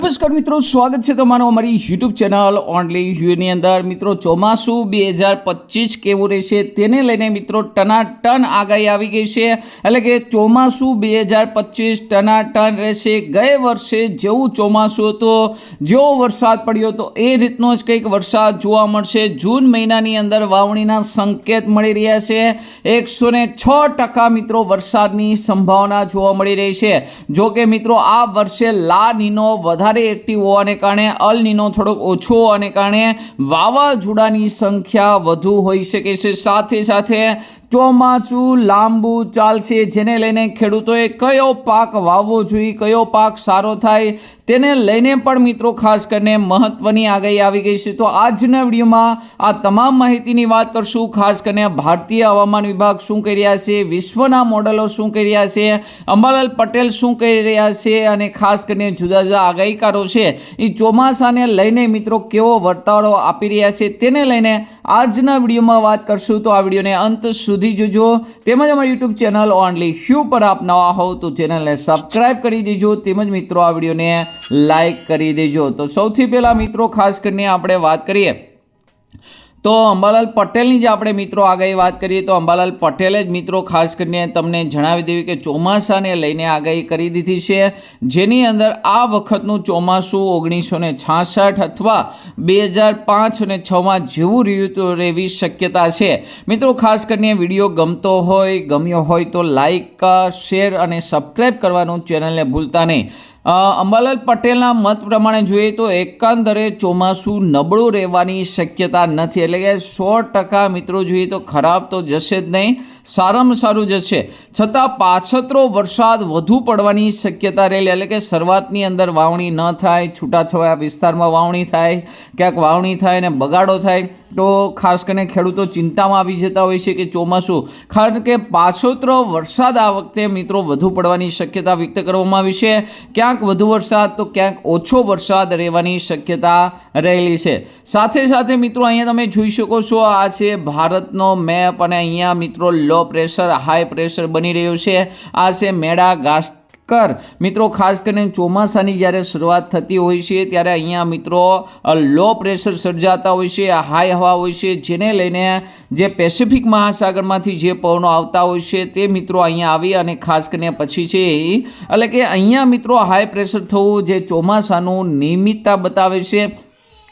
નમસ્કાર મિત્રો, સ્વાગત છે તમારું અમારી યુટ્યુબ ચેનલ ઓનલી યુની અંદર। મિત્રો, ચોમાસું 2025 કેવું રહેશે તેને લઈને મિત્રો ટનાટન આગાહી આવી ગઈ છે। એટલે કે ચોમાસું 2025 ટનાટન રહેશે। ગયે વર્ષે જેવું ચોમાસું હતું, જેવો વરસાદ પડ્યો હતો એ રીતનો જ કંઈક વરસાદ જોવા મળશે। જૂન મહિનાની અંદર વાવણીના સંકેત મળી રહ્યા છે। 106% મિત્રો વરસાદની સંભાવના જોવા મળી રહી છે। જો કે મિત્રો આ વર્ષે લા નીનો વધારે એક્ટિવ હોવાને કારણે અલ નીનો થોડોક ઓછો હોવાને કારણે વાવાઝોડાની સંખ્યા વધુ હોઈ શકે છે। સાથે સાથે ચોમાસું લાંબુ ચાલશે, જેને લઈને ખેડૂતોએ કયો પાક વાવવો જોઈએ, કયો પાક સારો થાય તેને લઈને પણ મિત્રો ખાસ કરીને મહત્વની આગાહી આવી ગઈ છે। તો આજના વિડીયોમાં આ તમામ માહિતીની વાત કરશું। ખાસ કરીને ભારતીય હવામાન વિભાગ શું કહી રહ્યા છે, વિશ્વના મોડલો શું કહી રહ્યા છે, અંબાલાલ પટેલ શું કહી રહ્યા છે અને ખાસ કરીને જુદા જુદા આગાહીકારો છે એ ચોમાસાને લઈને મિત્રો કેવો વર્તારો આપી રહ્યા છે તેને લઈને આજના વિડીયોમાં વાત કરશું। તો આ વિડીયોને અંત સુધી જોજો। તેમજ અમારી યુટ્યુબ ચેનલ ઓનલી શ્યુ પર આપ નવા હો તો ચેનલને સબસ્ક્રાઇબ કરી દેજો। તેમજ મિત્રો આ વિડીયોને લાઈક કરી દેજો। તો સૌથી પહેલા મિત્રો ખાસ કરીને આપણે વાત કરીએ તો અંબાલાલ પટેલની જે આપણે મિત્રો આગાહી વાત કરીએ તો અંબાલાલ પટેલે જ મિત્રો ખાસ કરીને તમને જણાવી દીધું કે ચોમાસાને લઈને આગાહી કરી દીધી છે, જેની અંદર આ વખતનું ચોમાસું 1966 અથવા 2005 અને 6માં જેવું રહ્યું તો એવી શક્યતા છે। મિત્રો ખાસ કરીને વિડીયો ગમ્યો હોય તો લાઈક, શેર અને સબસ્ક્રાઈબ કરવાનું ચેનલને ભૂલતા નહીં। અંબાલાલ પટેલના મત પ્રમાણે જોઈએ તો એકંદરે ચોમાસું નબળું રહેવાની શક્યતા નથી। એટલે કે 100% મિત્રો જોઈએ તો ખરાબ તો જશે જ નહીં, સારામાં સારું જશે। છતાં પાછતરો વરસાદ વધુ પડવાની શક્યતા રહેલી। એટલે કે શરૂઆતની અંદર વાવણી ન થાય, છૂટાછવાયા વિસ્તારમાં વાવણી થાય, ક્યાંક વાવણી થાય ને બગાડો થાય તો ખાસ કરીને ખેડૂતો ચિંતામાં આવી જતા હોય છે કે ચોમાસું, કારણ કે પાછોતરો વરસાદ આ વખતે મિત્રો વધુ પડવાની શક્યતા વ્યક્ત કરવામાં આવી છે। ક્યાંક વધુ વરસાદ તો ક્યાંક ઓછો વરસાદ રહેવાની શક્યતા રહેલી છે। સાથે સાથે મિત્રો અહીંયા તમે જોઈ શકો છો, આ છે ભારતનો મેપ અને અહીંયા મિત્રો લો પ્રેશર હાઈ પ્રેશર બની રહ્યું છે। આ છે મેડાગાસ્કર। મિત્રો ખાસ કરીને ચોમાસાની જ્યારે શરૂઆત થતી હોય છે ત્યારે અહીંયા મિત્રો લો પ્રેશર સર્જાતા હોય છે, હાઈ હવા હોય છે, જેને લઈને જે પેસિફિક મહાસાગરમાંથી જે પવનો આવતા હોય છે તે મિત્રો અહીંયા આવી અને ખાસ કરીને પછી છે એટલે કે અહીંયા મિત્રો હાઈ પ્રેશર થવું જે ચોમાસાનું નિયમિતતા બતાવે છે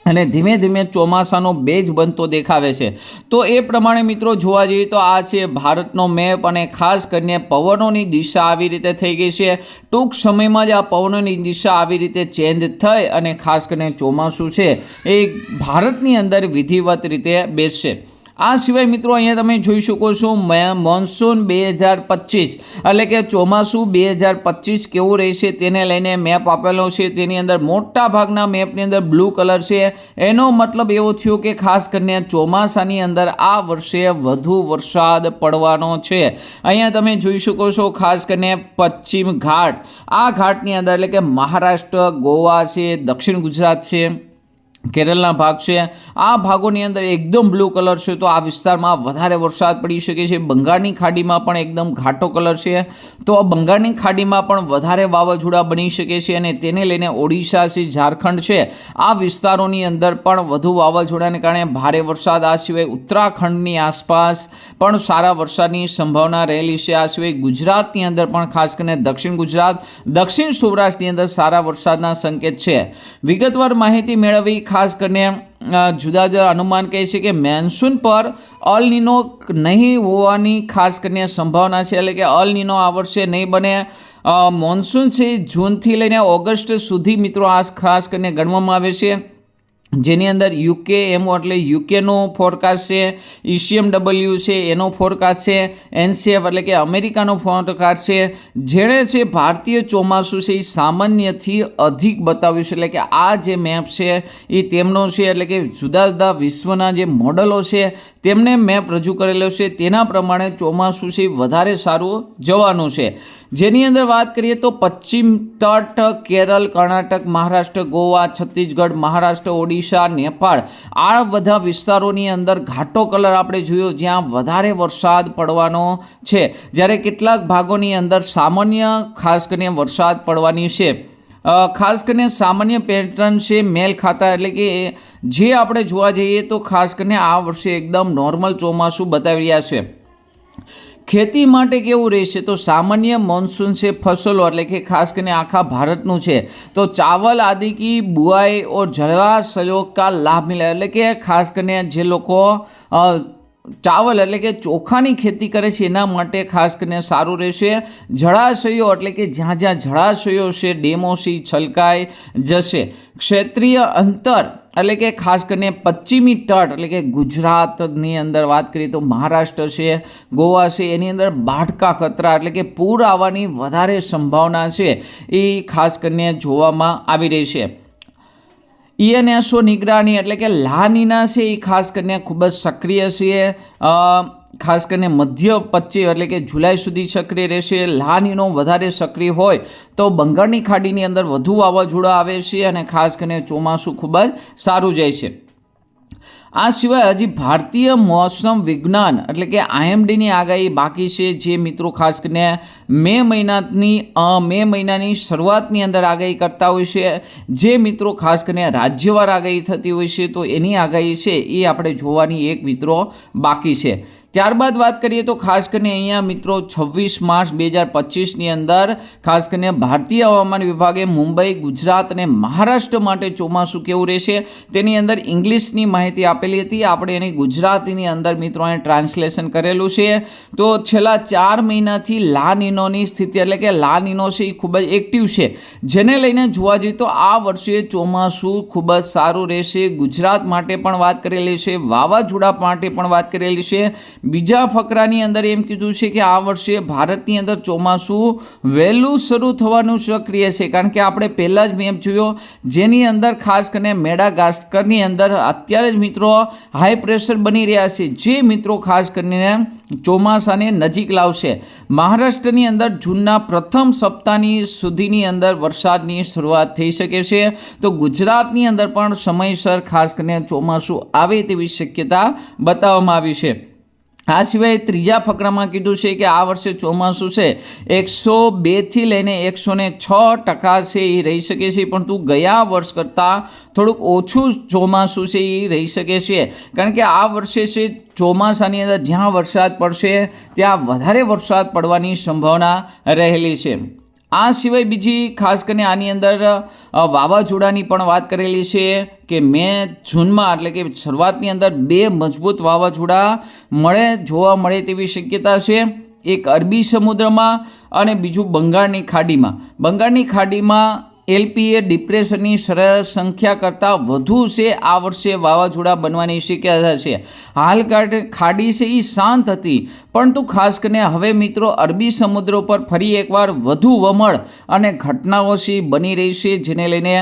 અને ધીમે ધીમે ચોમાસાનો બેઝ બનતો દેખાવે છે। તો એ પ્રમાણે મિત્રો જોવા જઈએ તો આ છે ભારતનો મેપ અને ખાસ કરીને પવનોની દિશા આવી રીતે થઈ ગઈ છે। ટૂંક સમયમાં જ આ પવનોની દિશા આવી રીતે ચેન્જ થઈ અને ખાસ કરીને ચોમાસું છે એ ભારતની અંદર વિધિવત રીતે બેસશે। આ સિવાય મિત્રો અહીંયા તમે જોઈ શકો છો મોન્સૂન 2025 એટલે કે ચોમાસું 2025 કેવું રહેશે તેને લઈને મેપ આપેલો છે। તેની અંદર મોટા ભાગના મેપની અંદર બ્લુ કલર છે। એનો મતલબ એવો થયો કે ખાસ કરીને ચોમાસાની અંદર આ વર્ષે વધુ વરસાદ પડવાનો છે। અહીંયા તમે જોઈ શકો છો ખાસ કરીને પશ્ચિમ ઘાટ, આ ઘાટની અંદર એટલે કે મહારાષ્ટ્ર, ગોવા છે, દક્ષિણ ગુજરાત છે, કેરળના ભાગ છે, આ ભાગોની અંદર એકદમ બ્લુ કલર છે તો આ વિસ્તારમાં વધારે વરસાદ પડી શકે છે। બંગાળની ખાડીમાં પણ એકદમ ઘાટો કલર છે તો બંગાળની ખાડીમાં પણ વધારે વાવાઝોડા બની શકે છે અને તેને લઈને ઓડિશા છે, ઝારખંડ છે, આ વિસ્તારોની અંદર પણ વધુ વાવાઝોડાને કારણે ભારે વરસાદ। આ સિવાય ઉત્તરાખંડની આસપાસ પણ સારા વરસાદની સંભાવના રહેલી છે। આ સિવાય ગુજરાતની અંદર પણ ખાસ કરીને દક્ષિણ ગુજરાત, દક્ષિણ સૌરાષ્ટ્રની અંદર સારા વરસાદના સંકેત છે। વિગતવાર માહિતી મેળવી ખાસ કરીને જુદા જુદા અનુમાન કહે છે કે મોન્સૂન પર અલ નીનો નહીં હોવાની ખાસ કરીને સંભાવના છે। એટલે કે અલ નીનો આ વર્ષે નહીં બને। મોન્સૂન છે જૂનથી લઈને ઓગસ્ટ સુધી મિત્રો આ ખાસ કરીને ગણવામાં આવે છે, જેની અંદર યુકે એમઓ એટલે યુકેનો ફોરકાસ્ટ છે, ECMW છે એનો ફોરકાસ્ટ છે, NCF એટલે કે અમેરિકાનો ફોરકાસ્ટ છે, જેણે છે ભારતીય ચોમાસું છે એ સામાન્યથી અધિક બતાવ્યું છે। એટલે કે આ જે મેપ છે એ તેમનો છે, એટલે કે જુદા જુદા વિશ્વના જે મોડલો છે તેમને મેપ રજૂ કરેલો છે, તેના પ્રમાણે ચોમાસું છે વધારે સારું જવાનું છે। જેની અંદર વાત કરીએ તો પશ્ચિમ તટ, કેરળ, કર્ણાટક, મહારાષ્ટ્ર, ગોવા, છત્તીસગઢ, મહારાષ્ટ્ર, ઓડિશા, નેપાળ, આ બધા વિસ્તારોની અંદર ઘાટો કલર આપણે જોયો જ્યાં વધારે વરસાદ પડવાનો છે, જ્યારે કેટલાક ભાગોની અંદર સામાન્ય ખાસ કરીને વરસાદ પડવાની છે। ખાસ કરીને સામાન્ય પેટર્ન છે મેલ ખાતા, એટલે કે જે આપણે જોવા જઈએ તો ખાસ કરીને આ વર્ષે એકદમ નોર્મલ ચોમાસું બતાવી રહ્યા છે. ખેતી માટે કેવું રહેશે તો સામાન્ય મોન્સૂન છે ફસલો, એટલે કે ખાસ કરીને આખા ભારતનું છે તો ચાવલ આદि કી बुआई और जलाशयों का लाभ मिला, એટલે કે ખાસ કરીને જે લોકો ચાવલ એટલે કે ચોખાની ખેતી કરે છે એના માટે ખાસ કરીને સારું રહેશે. જળાશયો એટલે કે જ્યાં જ્યાં જળાશયો છે ડેમો છે છલકાઈ જશે. ક્ષેત્રીય અંતર એટલે કે ખાસ કરીને પશ્ચિમી તટ એટલે કે ગુજરાતની અંદર વાત કરીએ તો મહારાષ્ટ્ર છે, ગોવા છે, એની અંદર બાઢકા ખતરા એટલે કે પૂર આવવાની વધારે સંભાવના છે એ ખાસ કરીને જોવામાં આવી રહી છે. ENSO નિગરાની એટલે કે લા નીના છે એ ખાસ કરીને ખૂબ જ સક્રિય છે, ખાસ કરીને મધ્ય પશ્ચિમ એટલે કે જુલાઈ સુધી સક્રિય રહેશે. લા નીનો વધારે સક્રિય હોય તો બંગાળની ખાડીની અંદર વધુ વાવાઝોડા આવે છે અને ખાસ કરીને ચોમાસું ખૂબ જ સારું જાય છે. આ સિવાય હજી ભારતીય મોસમ વિજ્ઞાન એટલે કે IMDની આગાહી બાકી છે, જે મિત્રો ખાસ કરીને મે મહિનાની શરૂઆતની અંદર આગાહી કરતા હોય છે. જે મિત્રો ખાસ કરીને રાજ્યવાર આગાહી થતી હોય છે તો એની આગાહી છે એ આપણે જોવાની એક મિત્રો બાકી છે. ત્યારબાદ વાત કરીએ તો ખાસ કરીને અહીંયા મિત્રો 26 માર્ચ 2025ની અંદર ખાસ કરીને ભારતીય હવામાન વિભાગે મુંબઈ, ગુજરાત અને મહારાષ્ટ્ર માટે ચોમાસું કેવું રહેશે તેની અંદર ઇંગ્લિશની માહિતી આપેલી હતી. આપણે એની ગુજરાતીની અંદર મિત્રો અહીં ટ્રાન્સલેશન કરેલું છે. તો છેલ્લા 4 મહિનાથી લા નીનોની સ્થિતિ એટલે કે લા નીનો છે એ ખૂબ જ એક્ટિવ છે, જેને લઈને જોવા જઈએ તો આ વર્ષે ચોમાસું ખૂબ જ સારું રહેશે. ગુજરાત માટે પણ વાત કરેલી છે, વાવાઝોડા માટે પણ વાત કરેલી છે. બીજા ફકરાની અંદર એમ કીધું છે કે આ વર્ષે ભારતની અંદર ચોમાસું વહેલું શરૂ થવાનું સક્રિય છે, કારણ કે આપણે પહેલાં જ મેપ જોયો જેની અંદર ખાસ કરીને મેડાગાસ્કરની અંદર અત્યારે જ મિત્રો હાઈ પ્રેશર બની રહ્યા છે, જે મિત્રો ખાસ કરીને ચોમાસાને નજીક લાવશે. મહારાષ્ટ્રની અંદર જૂનના પ્રથમ સપ્તાહની સુધીની અંદર વરસાદની શરૂઆત થઈ શકે છે. તો ગુજરાતની અંદર પણ સમયસર ખાસ કરીને ચોમાસું આવે તેવી શક્યતા બતાવવામાં આવી છે. આ સિવાય ત્રીજા ફકરામાં કીધું છે કે આ વર્ષે ચોમાસું છે 102થી લઈને 106% છે એ રહી શકે છે, પરંતુ ગયા વર્ષ કરતાં થોડુંક ઓછું ચોમાસું છે એ રહી શકે છે, કારણ કે આ વર્ષે છે ચોમાસાની અંદર જ્યાં વરસાદ પડશે ત્યાં વધારે વરસાદ પડવાની સંભાવના રહેલી છે. આ સિવાય બીજી ખાસ કરીને આની અંદર વાવાઝોડાની પણ વાત કરેલી છે કે જૂનમાં એટલે કે શરૂઆતની અંદર 2 મજબૂત વાવાઝોડા જોવા મળે તેવી શક્યતા છે. એક અરબી સમુદ્રમાં અને બીજું બંગાળની ખાડીમાં. બંગાળની ખાડીમાં LPA ડિપ્રેશનની સરેરાશ સંખ્યા કરતાં વધુ છે આ વર્ષે વાવાઝોડા બનવાની શક્યતા છે. હાલ ખાડી છે એ શાંત હતી, પરંતુ ખાસ કરીને હવે મિત્રો અરબી સમુદ્ર ઉપર ફરી એકવાર વધુ વમળ અને ઘટનાઓ છે બની રહી છે, જેને લઈને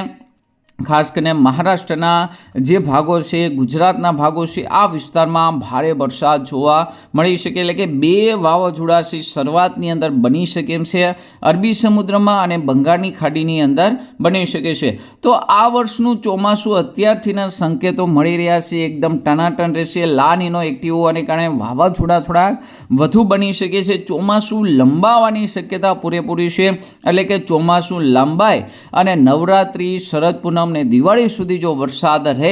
ખાસ કરીને મહારાષ્ટ્રના જે ભાગો છે, ગુજરાતના ભાગો છે, આ વિસ્તારમાં ભારે વરસાદ જોવા મળી શકે, એટલે કે 2 વાવાઝોડા છે શરૂઆતની અંદર બની શકે એમ છે, અરબી સમુદ્રમાં અને બંગાળની ખાડીની અંદર બની શકે છે. તો આ વર્ષનું ચોમાસું અત્યારથીના સંકેતો મળી રહ્યા છે એકદમ ટનાટન રહેશે. લા નીનો એક્ટિવ હોવાને કારણે વાવાઝોડા થોડાક વધુ બની શકે છે. ચોમાસું લંબાવવાની શક્યતા પૂરેપૂરી છે, એટલે કે ચોમાસું લંબાય અને નવરાત્રિ, શરદ પૂનમ ને દિવાળી સુધી જો વરસાદ રહે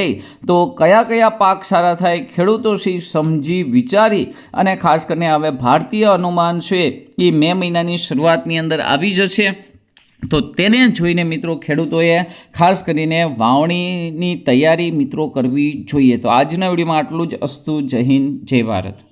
તો કયા કયા પાક સારા થાય ખેડૂતો સમજી વિચારી અને ખાસ કરીને હવે ભારતીય અનુમાન છે એ મે મહિનાની શરૂઆતની અંદર આવી જશે. તો તેને જોઈને મિત્રો ખેડૂતોએ ખાસ કરીને વાવણીની તૈયારી મિત્રો કરવી જોઈએ. તો આજના વિડીયોમાં આટલું જ. અસ્તુ. જય હિન્દ, જય ભારત.